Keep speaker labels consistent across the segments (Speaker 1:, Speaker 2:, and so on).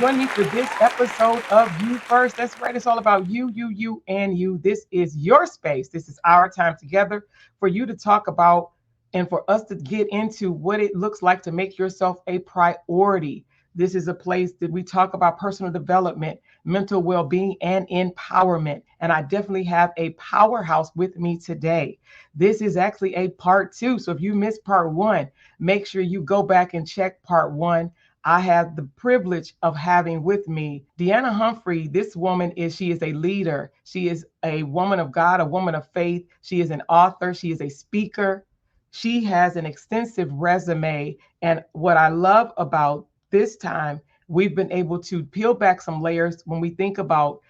Speaker 1: joining me for this episode of You First. That's right. It's all about you, and you. This is your space. This is our time together for you to talk about and for us to get into what it looks like to make yourself a priority. This is a place that we talk about personal development, mental well being, and empowerment. And I definitely have a powerhouse with me today. This is actually a part two. So if you missed part one, make sure you go back and check part one. I have the privilege of having with me Deneen Humphrey. This woman she is a leader. She is a woman of God, a woman of faith. She is an author. She is a speaker. She has an extensive resume. And what I love about this time, we've been able to peel back some layers when we think about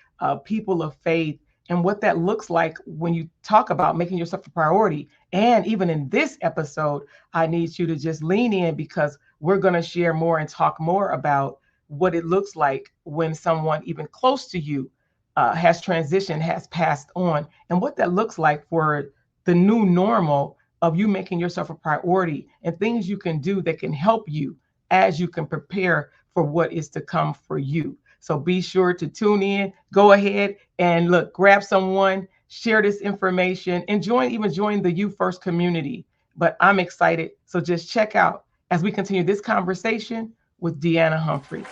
Speaker 1: people of faith and what that looks like when you talk about making yourself a priority. And even in this episode, I need you to just lean in because we're going to share more and talk more about what it looks like when someone even close to you has transitioned, has passed on, and what that looks like for the new normal of you making yourself a priority and things you can do that can help you as you can prepare for what is to come for you. So be sure to tune in, go ahead and look, grab someone, share this information, and join the You First community. But I'm excited. So just check out as we continue this conversation with Deneen Humphrey.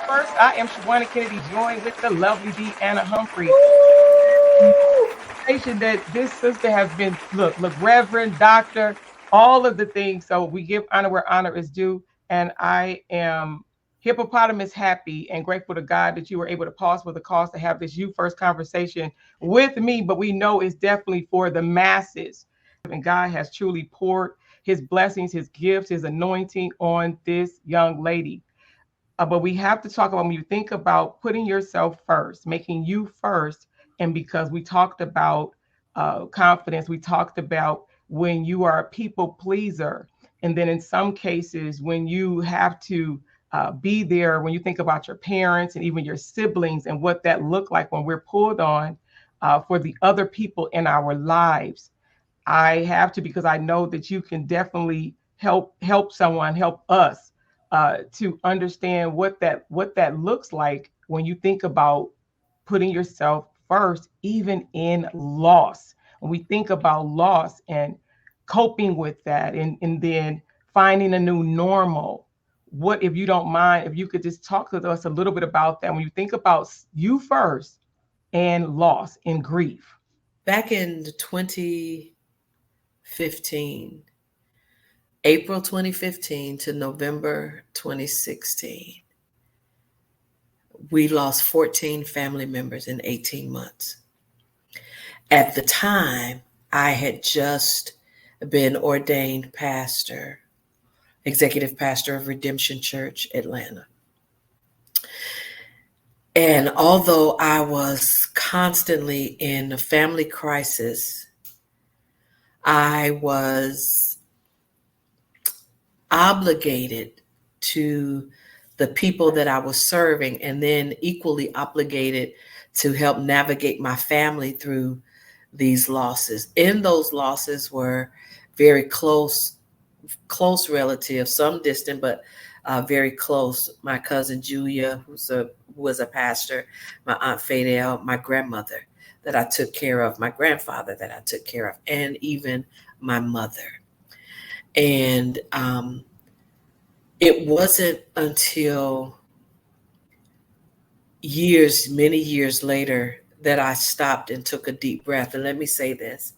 Speaker 1: First, I am Shawanna Kennedy, joined with the lovely Deneen Humphrey. That this sister has been, look, Reverend, Doctor, all of the things. So we give honor where honor is due. And I am hippopotamus happy and grateful to God that you were able to pause for the cause to have this You First conversation with me. But we know it's definitely for the masses. And God has truly poured his blessings, his gifts, his anointing on this young lady. But we have to talk about when you think about putting yourself first, making you first. And because we talked about confidence, we talked about when you are a people pleaser. And then in some cases, when you have to be there, when you think about your parents and even your siblings and what that looked like when we're pulled on for the other people in our lives. I have to, because I know that you can definitely help someone, help us to understand what that looks like when you think about putting yourself first, even in loss. When we think about loss and coping with that, and then finding a new normal. What, if you don't mind, if you could just talk to us a little bit about that when you think about you first and loss and grief.
Speaker 2: Back in 2015, April 2015 to November 2016, we lost 14 family members in 18 months. At the time, I had just been ordained pastor, executive pastor of Redemption Church, Atlanta. And although I was constantly in a family crisis, I was obligated to the people that I was serving, and then equally obligated to help navigate my family through these losses. In those losses were very close relatives, some distant, but very close. My cousin Julia, who was a pastor, my Aunt Fadel, my grandmother that I took care of, my grandfather that I took care of, and even my mother. And it wasn't until many years later, that I stopped and took a deep breath. And let me say this.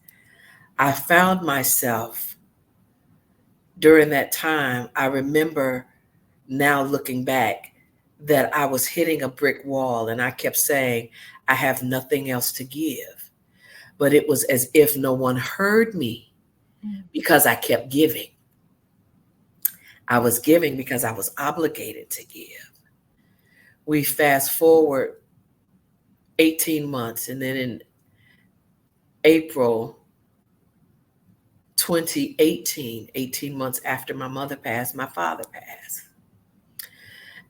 Speaker 2: I found myself during that time, I remember now looking back, that I was hitting a brick wall and I kept saying, I have nothing else to give. But it was as if no one heard me because I kept giving. I was giving because I was obligated to give. We fast forward 18 months, and then in April 2018, 18 months after my mother passed, my father passed.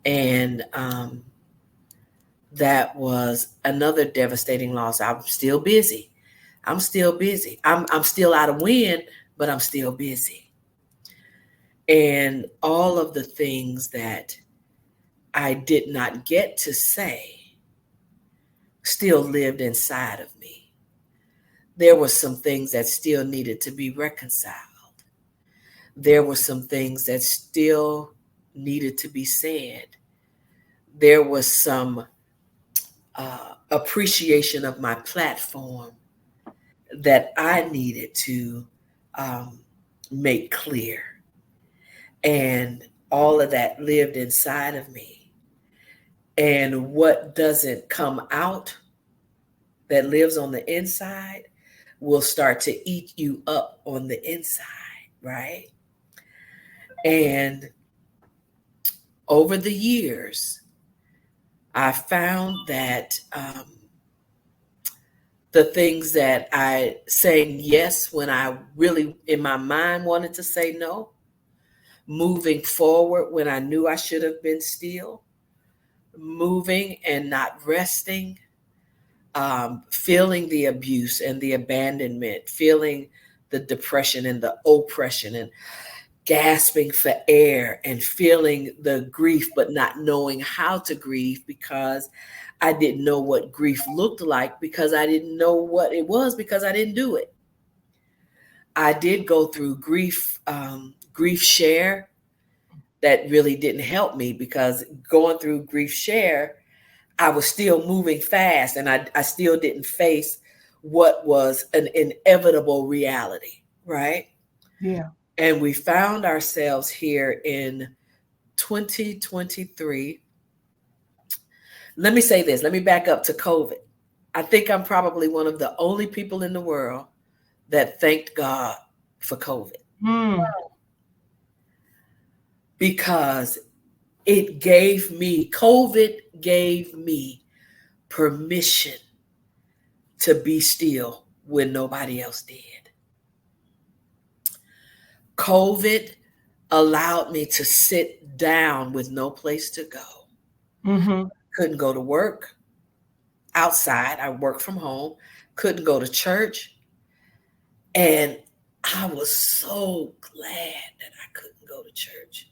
Speaker 2: And that was another devastating loss. I'm still busy. I'm still out of wind, but I'm still busy. And all of the things that I did not get to say still lived inside of me. There were some things that still needed to be reconciled. There were some things that still needed to be said. There was some appreciation of my platform that I needed to um, make clear. And all of that lived inside of me. And what doesn't come out that lives on the inside will start to eat you up on the inside, right? And over the years, I found that the things that I saying yes when I really in my mind wanted to say no, moving forward when I knew I should have been still, moving and not resting, feeling the abuse and the abandonment, feeling the depression and the oppression, and gasping for air and feeling the grief, but not knowing how to grieve because I didn't know what grief looked like, because I didn't know what it was, because I didn't do it. I did go through grief share that really didn't help me, because going through grief share, I was still moving fast, and I still didn't face what was an inevitable reality, right?
Speaker 1: Yeah.
Speaker 2: And we found ourselves here in 2023. Let me say this, let me back up to COVID. I think I'm probably one of the only people in the world that thanked God for COVID,
Speaker 1: Mm.
Speaker 2: because COVID gave me permission to be still when nobody else did. COVID allowed me to sit down with no place to go.
Speaker 1: Mm-hmm.
Speaker 2: Couldn't go to work outside. I worked from home. Couldn't go to church. And I was so glad that I couldn't go to church,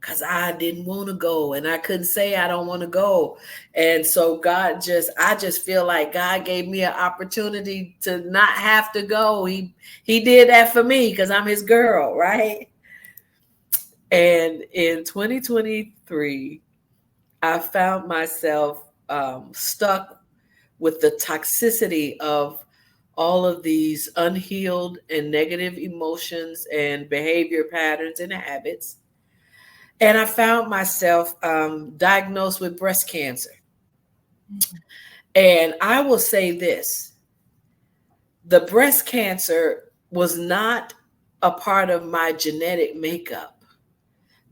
Speaker 2: because I didn't want to go, and I couldn't say I don't want to go. And so I just feel like God gave me an opportunity to not have to go. He did that for me because I'm his girl, right? And in 2023, I found myself stuck with the toxicity of all of these unhealed and negative emotions and behavior patterns and habits. And I found myself diagnosed with breast cancer. And I will say this, the breast cancer was not a part of my genetic makeup.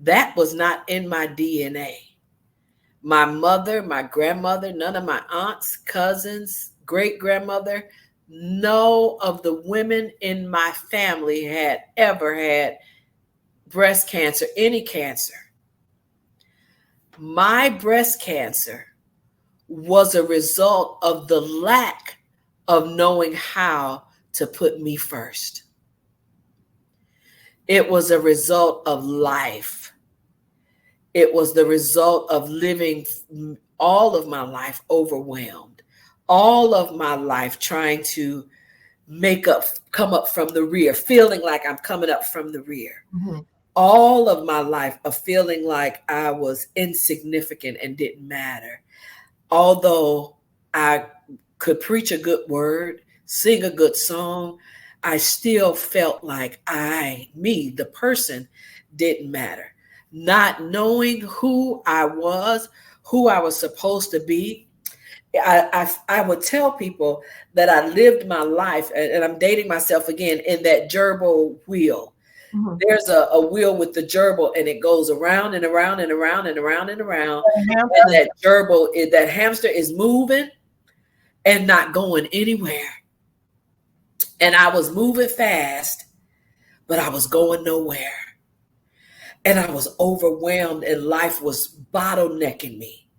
Speaker 2: That was not in my DNA. My mother, my grandmother, none of my aunts, cousins, great grandmother, no of the women in my family had ever had breast cancer, any cancer. My breast cancer was a result of the lack of knowing how to put me first. It was a result of life. It was the result of living all of my life overwhelmed, all of my life trying to come up from the rear, feeling like I'm coming up from the rear.
Speaker 1: Mm-hmm.
Speaker 2: All of my life of feeling like I was insignificant and didn't matter. Although I could preach a good word, sing a good song, I still felt like the person, didn't matter. Not knowing who I was supposed to be. I would tell people that I lived my life, and I'm dating myself again, in that gerbil wheel.
Speaker 1: Mm-hmm.
Speaker 2: There's a wheel with the gerbil, and it goes around and around and around and around and around. And that gerbil, that hamster is moving and not going anywhere. And I was moving fast, but I was going nowhere. And I was overwhelmed, and life was bottlenecking me.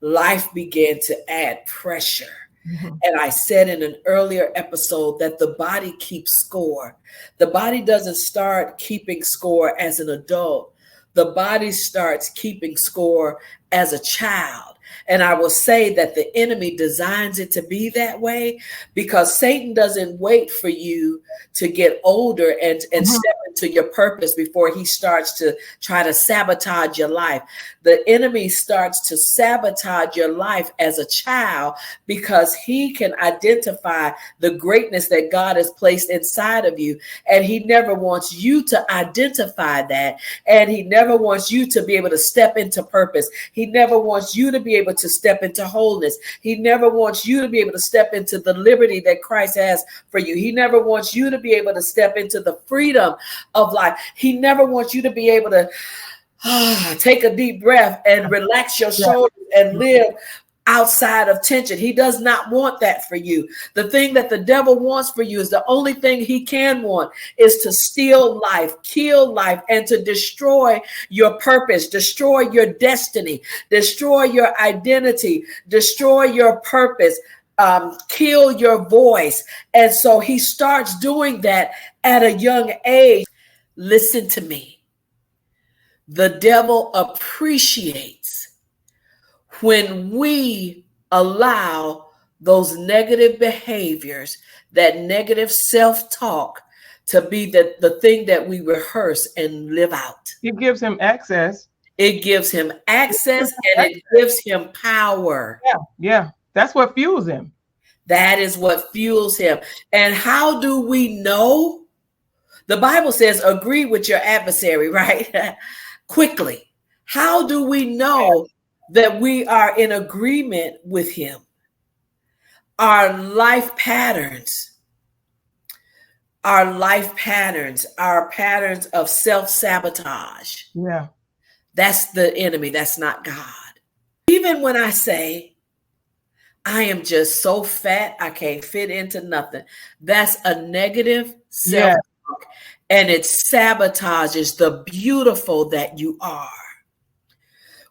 Speaker 2: Life began to add pressure.
Speaker 1: Mm-hmm.
Speaker 2: And I said in an earlier episode that the body keeps score. The body doesn't start keeping score as an adult. the body starts keeping score as a child. And I will say that the enemy designs it to be that way because Satan doesn't wait for you to get older and
Speaker 1: Mhm.
Speaker 2: step into your purpose before he starts to try to sabotage your life. The enemy starts to sabotage your life as a child because he can identify the greatness that God has placed inside of you. And he never wants you to identify that. And he never wants you to be able to step into purpose. He never wants you to be able to step into wholeness. He never wants you to be able to step into the liberty that Christ has for you. He never wants you to be able to step into the freedom of life. He never wants you to be able to take a deep breath and relax your
Speaker 1: Yeah.
Speaker 2: shoulders and live outside of tension. He does not want that for you. The thing that the devil wants for you is the only thing he can want is to steal life, kill life, and to destroy your purpose, destroy your destiny, destroy your identity, destroy your purpose, kill your voice. And so he starts doing that at a young age. Listen to me. The devil appreciates when we allow those negative behaviors, that negative self-talk to be the thing that we rehearse and live out.
Speaker 1: It gives him access.
Speaker 2: It gives him
Speaker 1: It gives
Speaker 2: access
Speaker 1: him
Speaker 2: and it
Speaker 1: access.
Speaker 2: gives him power.
Speaker 1: Yeah, yeah. That's what fuels him.
Speaker 2: That is what fuels him. And how do we know? The Bible says, agree with your adversary, right? Quickly. How do we know that we are in agreement with him? Our life patterns, our patterns of self-sabotage.
Speaker 1: Yeah.
Speaker 2: That's the enemy. That's not God. Even when I say, I am just so fat, I can't fit into nothing. That's a negative
Speaker 1: Yeah.
Speaker 2: self-talk, and it sabotages the beautiful that you are.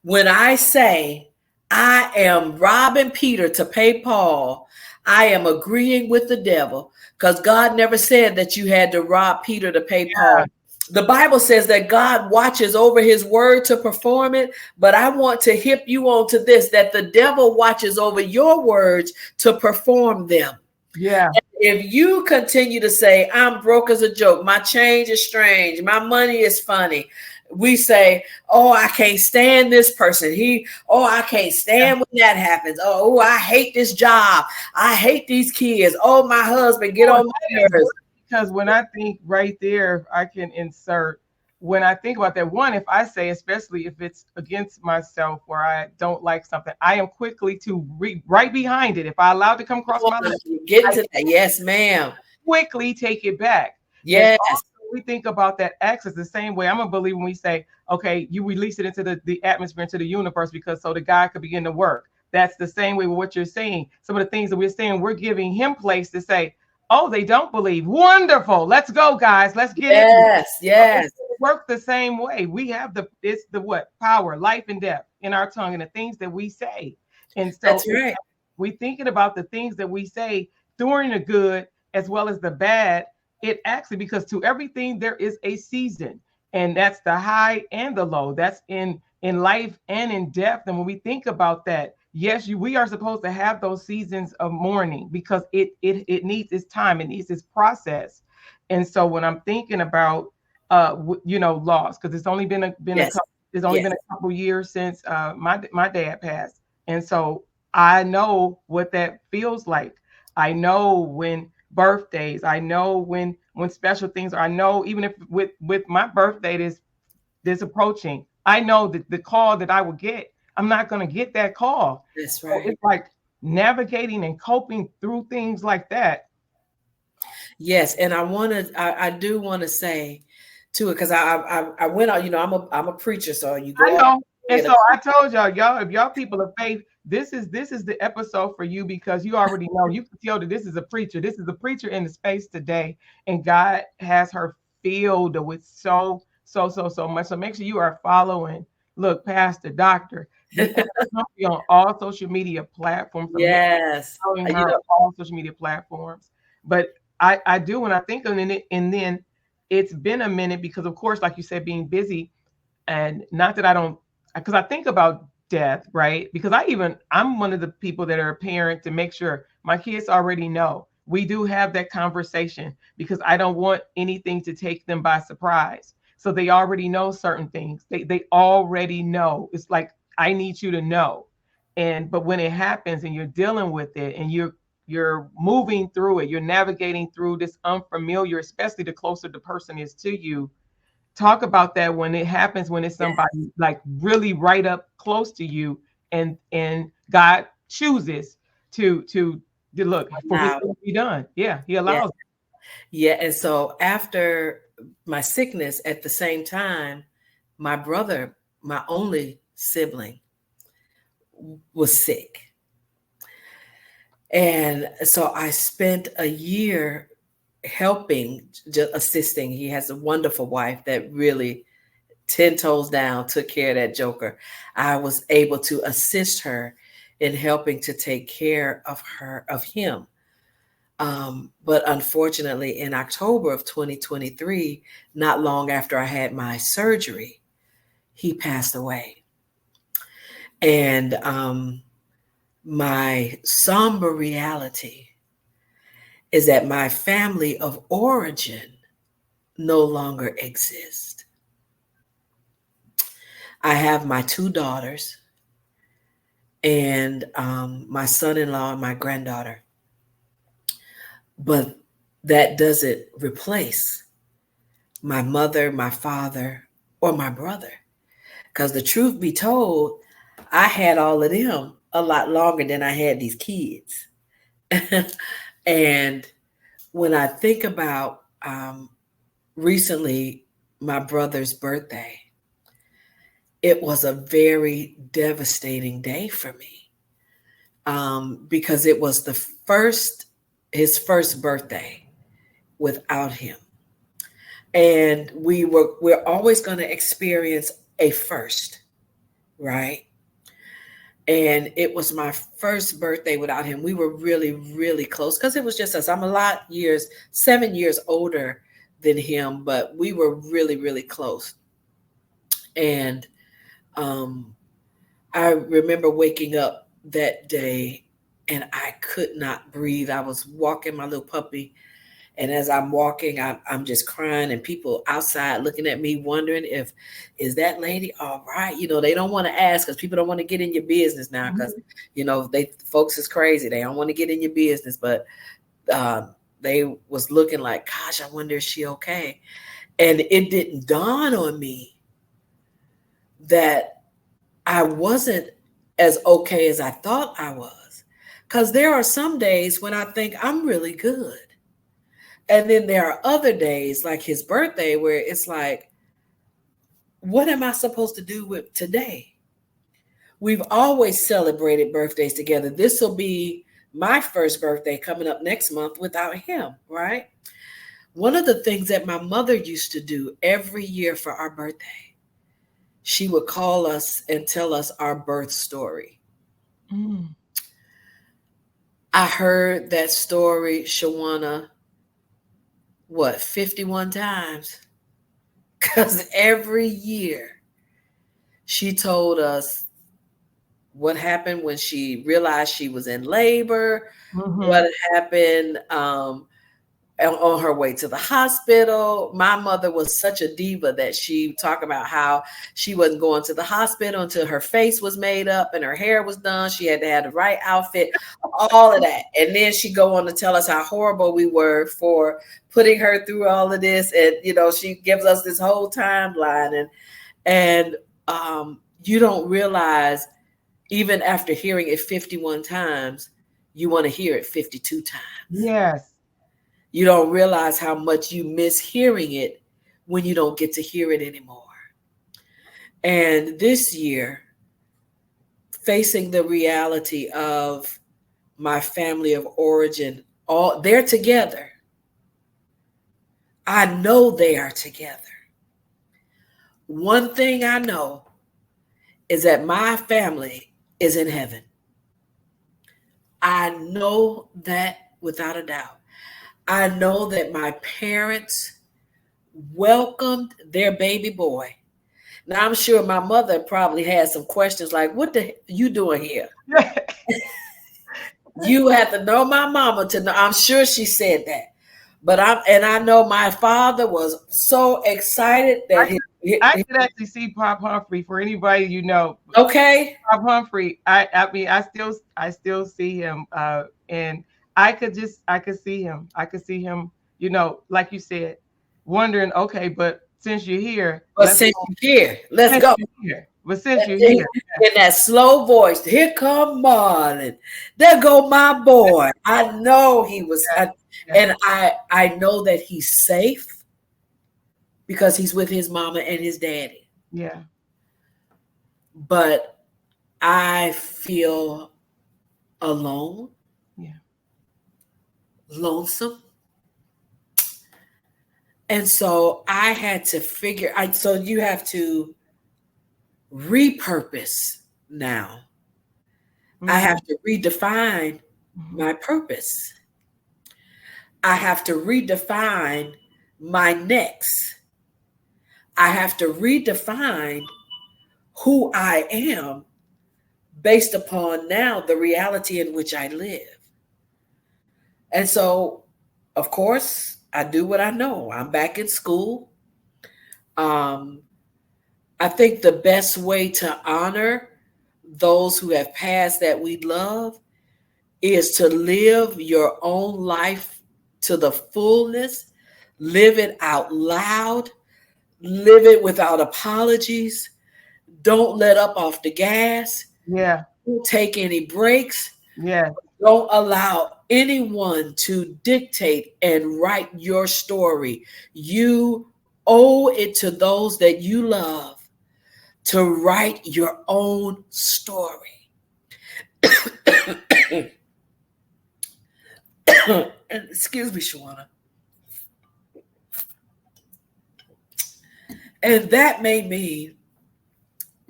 Speaker 2: When I say I am robbing Peter to pay Paul, I am agreeing with the devil because God never said that you had to rob Peter to pay
Speaker 1: Yeah.
Speaker 2: Paul. The Bible says that God watches over his word to perform it, but I want to hip you on to this, that the devil watches over your words to perform them.
Speaker 1: Yeah.
Speaker 2: If you continue to say, I'm broke as a joke, my change is strange, my money is funny, we say, oh, I can't stand this person. I can't stand when that happens. Oh, I hate this job. I hate these kids. Oh, my husband, get
Speaker 1: Well,
Speaker 2: on
Speaker 1: that
Speaker 2: my
Speaker 1: is
Speaker 2: nerves.
Speaker 1: good because when I think right there, I can insert. When I think about that, one, if I say, especially if it's against myself or I don't like something, I am quickly to right behind it. If I allow it to come across my lips,
Speaker 2: Get
Speaker 1: I
Speaker 2: into that. Yes, ma'am.
Speaker 1: quickly take it back. And
Speaker 2: Yes.
Speaker 1: also, we think about that access the same way. I'm a believer when we say, okay, you release it into the atmosphere, into the universe, because so the guy could begin to work. That's the same way with what you're saying. Some of the things that we're saying, we're giving him place to say, oh, they don't believe. Wonderful. Let's go, guys. Let's get into it.
Speaker 2: Yes. Yes.
Speaker 1: It works the same way. We have it's the what? Power, life and death in our tongue and the things that we say. And so
Speaker 2: That's right.
Speaker 1: we thinking about the things that we say during the good as well as the bad. It actually, because to everything there is a season, and that's the high and the low. That's in life and in death. And when we think about that, yes, we are supposed to have those seasons of mourning because it needs its time, it needs its process. And so when I'm thinking about loss, because it's only been a
Speaker 2: Yes.
Speaker 1: couple, it's only
Speaker 2: Yes.
Speaker 1: been a couple years since my dad passed, and so I know what that feels like. I know when birthdays, I know when special things are. I know even if with my birthday this approaching, I know that the call that I will get, I'm not going to get that call.
Speaker 2: That's
Speaker 1: So
Speaker 2: right.
Speaker 1: it's like navigating and coping through things like that.
Speaker 2: Yes, and I do want to say to it because I went out. I'm a preacher, so you
Speaker 1: I
Speaker 2: go out
Speaker 1: know. And
Speaker 2: and
Speaker 1: so I told y'all, if y'all people of faith, this is the episode for you because you already know. You can tell that this is a preacher. This is a preacher in the space today, and God has her filled with so much. So make sure you are following. Look, Pastor Doctor Deneen Humphrey on all social media platforms. So make
Speaker 2: yes,
Speaker 1: sure you're following her on all social media platforms. But I do when I think of it, and then it's been a minute because of course, like you said, being busy And not that I don't, because I think about death, right? Because I'm one of the people that are a parent to make sure my kids already know. We do have that conversation because I don't want anything to take them by surprise. So they already know certain things. They already know. It's like I need you to know. And but when it happens and you're dealing with it and you're moving through it, you're navigating through this unfamiliar, especially the closer the person is to you. Talk about that when it happens, when it's
Speaker 2: Yeah.
Speaker 1: somebody like really right up close to you, and God chooses to look for his
Speaker 2: Wow.
Speaker 1: will to be done. Yeah, he
Speaker 2: Yeah.
Speaker 1: allows
Speaker 2: Yeah. And so after my sickness, at the same time, my brother, my only sibling, was sick. And so I spent a year helping, just assisting. He has a wonderful wife that really 10 toes down took care of that joker. I was able to assist her in helping to take care of him. But unfortunately, in October of 2023, not long after I had my surgery, he passed away. And my somber reality is that my family of origin no longer exists. I have my two daughters and my son in law and my granddaughter, but that doesn't replace my mother, my father, or my brother. Because the truth be told, I had all of them a lot longer than I had these kids. And when I think about recently my brother's birthday, it was a very devastating day for me, because it was his first birthday without him. And we're always going to experience a first, right? And it was my first birthday without him. We were really, really close because it was just us. I'm a lot years, 7 years older than him, but we were really, really close. And um, I remember waking up that day and I could not breathe. I was walking my little puppy. And as I'm walking, I'm just crying, and people outside looking at me, wondering if, is that lady all right? They don't want to ask because people don't want to get in your business now because,
Speaker 1: it.
Speaker 2: folks is crazy. They don't want to get in your business, but they was looking like, gosh, I wonder if she okay? And it didn't dawn on me that I wasn't as okay as I thought I was. Because there are some days when I think I'm really good. And then there are other days, like his birthday, where it's like, what am I supposed to do with today? We've always celebrated birthdays together. This will be my first birthday coming up next month without him, right? One of the things that my mother used to do every year for our birthday, she would call us and tell us our birth story.
Speaker 1: Mm.
Speaker 2: I heard that story, Shawanna, 51 times? Because every year she told us what happened when she realized she was in labor,
Speaker 1: Mm-hmm.
Speaker 2: what happened on her way to the hospital. My mother was such a diva that she talked about how she wasn't going to the hospital until her face was made up and her hair was done. She had to have the right outfit, all of that. And then she go on to tell us how horrible we were for putting her through all of this. And, she gives us this whole timeline. And you don't realize, even after hearing it 51 times, you want to hear it 52 times.
Speaker 1: Yes.
Speaker 2: You don't realize how much you miss hearing it when you don't get to hear it anymore. And this year, facing the reality of my family of origin, all they're together. I know they are together. One thing I know is that my family is in heaven. I know that without a doubt. I know that my parents welcomed their baby boy. Now I'm sure my mother probably had some questions like, "What the you doing here?" You have to know my mama to know. I'm sure she said that, but I know my father was so excited
Speaker 1: I
Speaker 2: that
Speaker 1: I could actually see Pop Humphrey for anybody you know.
Speaker 2: okay.
Speaker 1: Pop Humphrey. I mean I still see him. And I could see him. I could see him, you know, like you said, wondering, okay, but since you're here,
Speaker 2: But since you're here, let's
Speaker 1: since
Speaker 2: go.
Speaker 1: you're here. But since you're
Speaker 2: In
Speaker 1: here,
Speaker 2: that slow voice, here come Marlon. There go my boy. I know he was,
Speaker 1: yeah, yeah,
Speaker 2: and I know that he's safe because he's with his mama and his daddy.
Speaker 1: yeah,
Speaker 2: But I feel alone,
Speaker 1: yeah,
Speaker 2: lonesome. And so I had to figure so you have to repurpose now. I
Speaker 1: mm-hmm,
Speaker 2: have to redefine
Speaker 1: mm-hmm.
Speaker 2: my purpose. I have to redefine my next. I have to redefine who I am based upon now the reality in which I live. And so, of course, I do what I know. I'm back in school. Um, I think the best way to honor those who have passed that we love is to live your own life to the fullness, live it out loud, live it without apologies. Don't let up off the gas.
Speaker 1: Yeah,
Speaker 2: Don't take any breaks.
Speaker 1: yeah,
Speaker 2: Don't allow anyone to dictate and write your story. You owe it to those that you love to write your own story. And excuse me, Shawanna. And that made me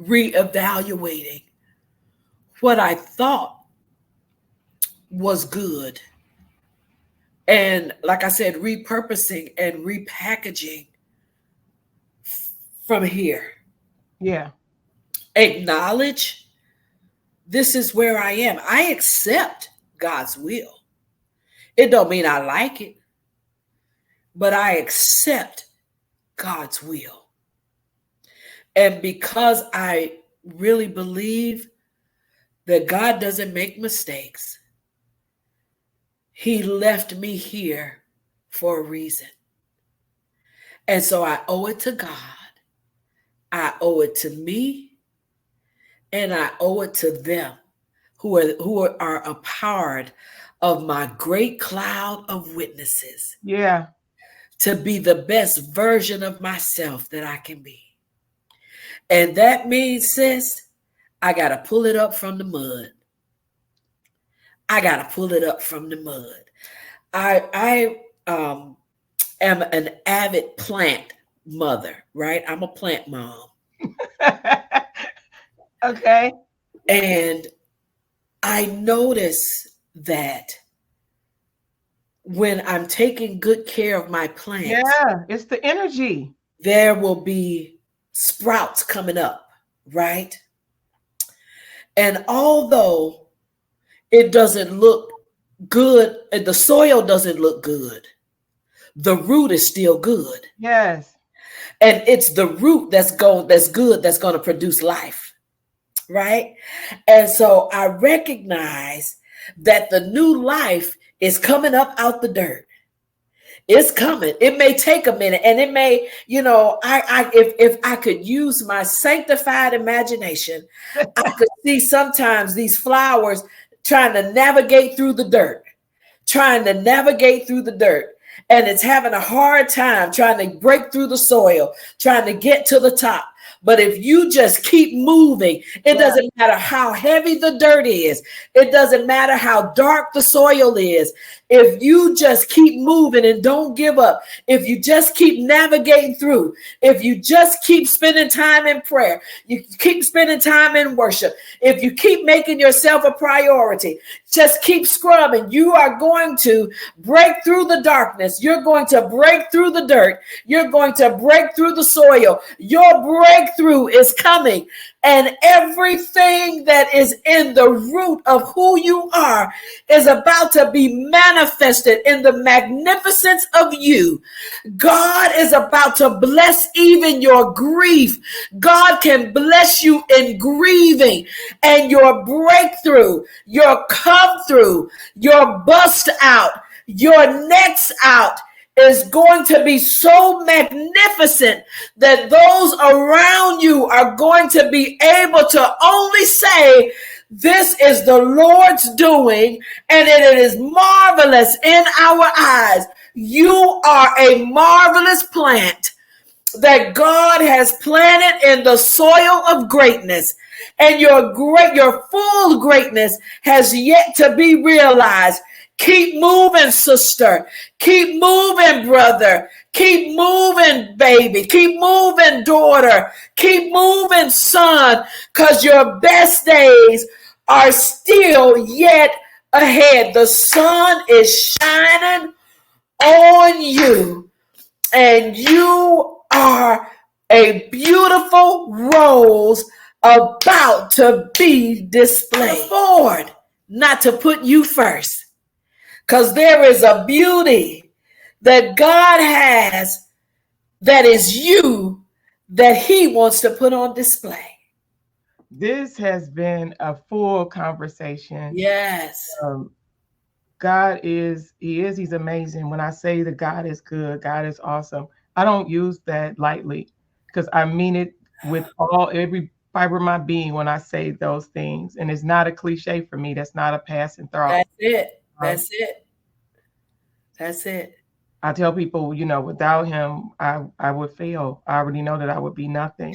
Speaker 2: reevaluating what I thought was good. And like I said, repurposing and repackaging from here.
Speaker 1: yeah,
Speaker 2: Acknowledge this is where I am. I accept God's will. It don't mean I like it, but I accept God's will. And because I really believe that God doesn't make mistakes, He left me here for a reason. And so I owe it to God. I owe it to me, and I owe it to them who are a part of my great cloud of witnesses
Speaker 1: yeah.
Speaker 2: to be the best version of myself that I can be. And that means, sis, I got to pull it up from the mud. I got to pull it up from the mud. I am an avid plant mother, right? I'm a plant mom.
Speaker 1: Okay.
Speaker 2: And I notice that when I'm taking good care of my plants,
Speaker 1: Yeah, it's the energy.
Speaker 2: there will be sprouts coming up, right? And although it doesn't look good, the soil doesn't look good, the root is still good.
Speaker 1: Yes.
Speaker 2: And it's the root that's good, that's going to produce life, right? And so I recognize that the new life is coming up out the dirt. It's coming. It may take a minute, and it may, if I could use my sanctified imagination, I could see sometimes these flowers trying to navigate through the dirt, and it's having a hard time trying to break through the soil, trying to get to the top. But if you just keep moving, it doesn't matter how heavy the dirt is. It doesn't matter how dark the soil is. if you just keep moving and don't give up, if you just keep navigating through, if you just keep spending time in prayer, you keep spending time in worship, if you keep making yourself a priority, just keep scrubbing, you are going to break through the darkness. You're going to break through the dirt. You're going to break through the soil. Your breakthrough is coming. And everything that is in the root of who you are is about to be manifested in the magnificence of you. God is about to bless even your grief. God can bless you in grieving, and your breakthrough, your come through, your bust out, your next out is going to be so magnificent that those around you are going to be able to only say, this is the Lord's doing, and it is marvelous in our eyes. You are a marvelous plant that God has planted in the soil of greatness, and your full greatness has yet to be realized. Keep moving, sister. Keep moving, brother. Keep moving, baby. Keep moving, daughter. Keep moving, son, because your best days are still yet ahead. The sun is shining on you, and you are a beautiful rose about to be displayed. Afford not to put you first, because there is a beauty that God has that is you that he wants to put on display.
Speaker 1: This has been a full conversation.
Speaker 2: Yes.
Speaker 1: God he's amazing. When I say that God is good, God is awesome, I don't use that lightly, because I mean it with every fiber of my being when I say those things. And it's not a cliche for me. That's not a passing thought.
Speaker 2: That's it.
Speaker 1: Um,
Speaker 2: That's it. That's it.
Speaker 1: I tell people, without him, I would fail. I already know that I would be nothing.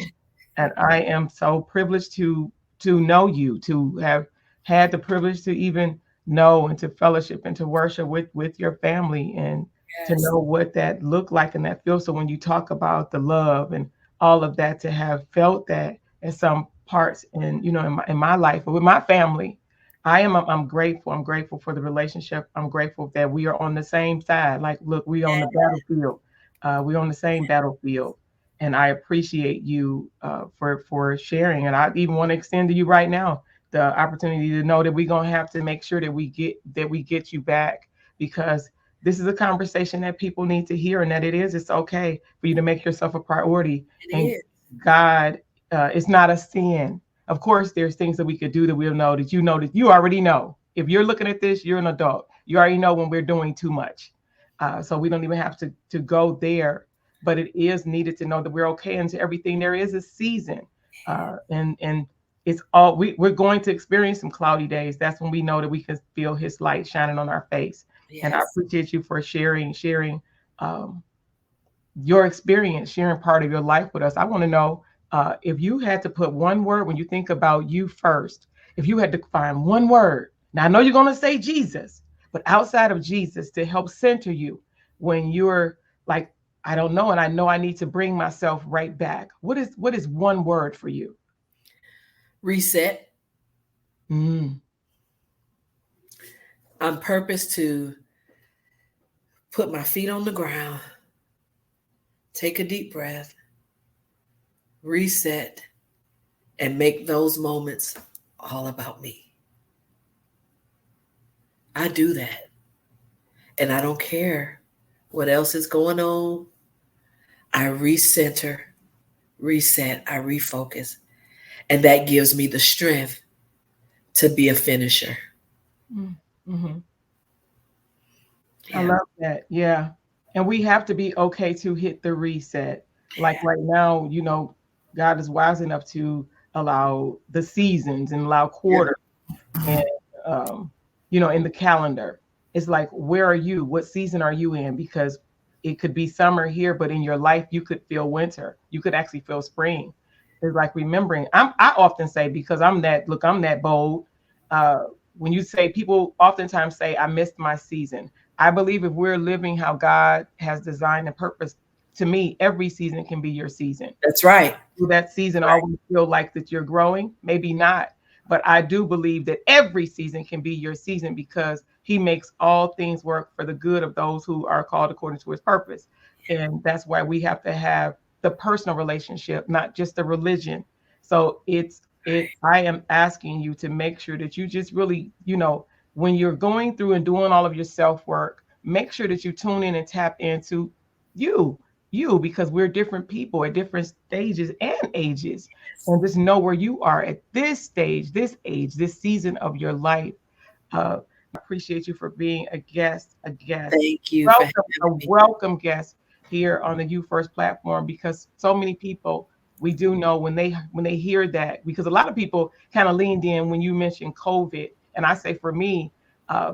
Speaker 1: And I am so privileged to know you, to have had the privilege to even know and to fellowship and to worship with your family, and to
Speaker 2: Yes.
Speaker 1: know what that looked like and that feels. So when you talk about the love and all of that, to have felt that in some parts in my life or with my family, I'm grateful. I'm grateful for the relationship. I'm grateful that we are on the same side. Like, look, we on the battlefield. We're on the same battlefield. And I appreciate you for sharing. And I even want to extend to you right now the opportunity to know that we're gonna have to make sure that we get you back, because this is a conversation that people need to hear, and that it's okay for you to make yourself a priority.
Speaker 2: It
Speaker 1: And
Speaker 2: is.
Speaker 1: God, it's not a sin. Of course, there's things that we could do that we'll know that you already know. If you're looking at this, you're an adult. You already know when we're doing too much. So we don't even have to go there. But it is needed to know that we're okay. And to everything, there is a season. And it's all we're going to experience some cloudy days. That's when we know that we can feel his light shining on our face.
Speaker 2: Yes.
Speaker 1: And I appreciate you for sharing um, your experience, sharing part of your life with us. I want to know, if you had to put one word when you think about you first, if you had to find one word. Now I know you're going to say Jesus, but outside of Jesus, to help center you when you're like, I don't know, and I know I need to bring myself right back. What is one word for you?
Speaker 2: Reset.
Speaker 1: Mm.
Speaker 2: On purpose to put my feet on the ground, take a deep breath, reset, and make those moments all about me. I do that. And I don't care what else is going on. I recenter, reset, I refocus. And that gives me the strength to be a finisher.
Speaker 1: Mm-hmm.
Speaker 2: Yeah.
Speaker 1: I love that. Yeah. And we have to be okay to hit the reset. Like right now, God is wise enough to allow the seasons and allow
Speaker 2: Yeah.
Speaker 1: quarters, and um, in the calendar. It's like, where are you? What season are you in? Because it could be summer here, but in your life you could feel winter. You could actually feel spring. It's like remembering. I often say, because I'm that bold. when you say, people oftentimes say, I missed my season. I believe if we're living how God has designed and purpose, to me, every season can be your season.
Speaker 2: That's right.
Speaker 1: Will that season
Speaker 2: Right.
Speaker 1: always feel like that you're growing? Maybe not. But I do believe that every season can be your season because he makes all things work for the good of those who are called according to his purpose. And that's why we have to have the personal relationship, not just the religion. So I am asking you to make sure that you just really, when you're going through and doing all of your self work, make sure that you tune in and tap into you because we're different people at different stages and ages, and just know where you are at this stage, this age, this season of your life. I appreciate you for being a guest,
Speaker 2: Thank you for
Speaker 1: welcome, a
Speaker 2: having me.
Speaker 1: welcome guest here on the You First platform, because so many people, we do know when they hear that, because a lot of people kind of leaned in when you mentioned COVID, and I say for me,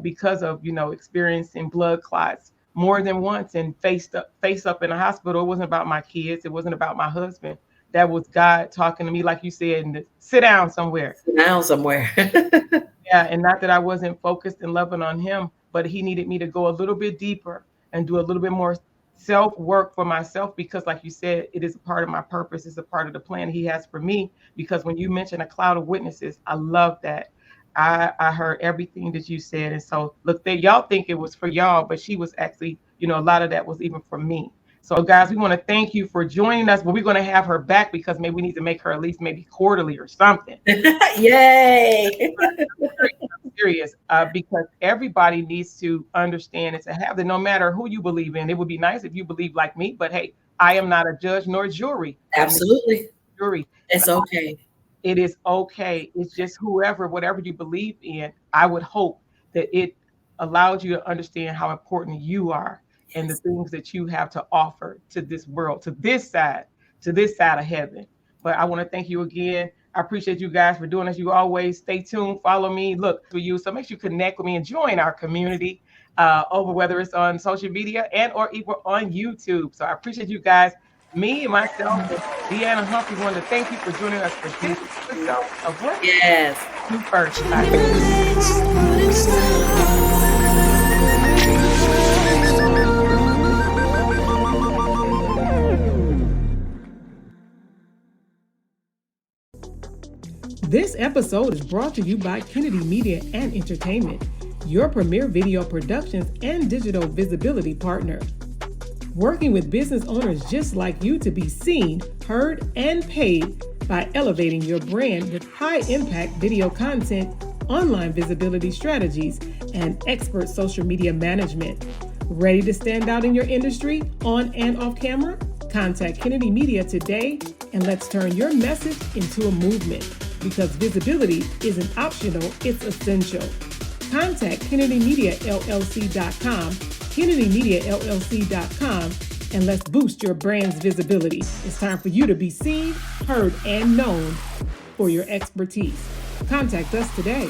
Speaker 1: because of experiencing blood clots more than once and face up in the hospital. It wasn't about my kids. It wasn't about my husband. That was God talking to me, like you said, and to sit down somewhere.
Speaker 2: Sit down somewhere.
Speaker 1: Yeah, and not that I wasn't focused and loving on him, but he needed me to go a little bit deeper and do a little bit more self work for myself, because, like you said, it is a part of my purpose. It's a part of the plan he has for me. Because when you mention a cloud of witnesses, I love that. I heard everything that you said, and so look, that y'all think it was for y'all, but she was actually, a lot of that was even for me. So, guys, we want to thank you for joining us, but we're going to have her back because maybe we need to make her at least maybe quarterly or something.
Speaker 2: Yay.
Speaker 1: Serious, because everybody needs to understand and to have that no matter who you believe in. It would be nice if you believe like me, but hey, I am not a judge nor a jury. I'm a
Speaker 2: Absolutely.
Speaker 1: jury.
Speaker 2: It's okay.
Speaker 1: It is okay. It's just whatever you believe in, I would hope that it allows you to understand how important you are and the
Speaker 2: Yes.
Speaker 1: things that you have to offer to this world, to this side of heaven. But I want to thank you again. I appreciate you guys for doing this. You always stay tuned, follow me, look for you. So make sure you connect with me and join our community, over whether it's on social media and or even on YouTube. So I appreciate you guys. Me and myself and Deanna Humphrey wanted to thank you for joining us for this episode of What
Speaker 2: Yes.
Speaker 1: You First. Bye. This episode is brought to you by Kennedy Media and Entertainment, your premier video productions and digital visibility partner. Working with business owners just like you to be seen, heard, and paid by elevating your brand with high-impact video content, online visibility strategies, and expert social media management. Ready to stand out in your industry, on and off camera? Contact Kennedy Media today, and let's turn your message into a movement, because visibility isn't optional, it's essential. Contact KennedyMediaLLC.com, KennedyMediaLLC.com, and let's boost your brand's visibility. It's time for you to be seen, heard, and known for your expertise. Contact us today.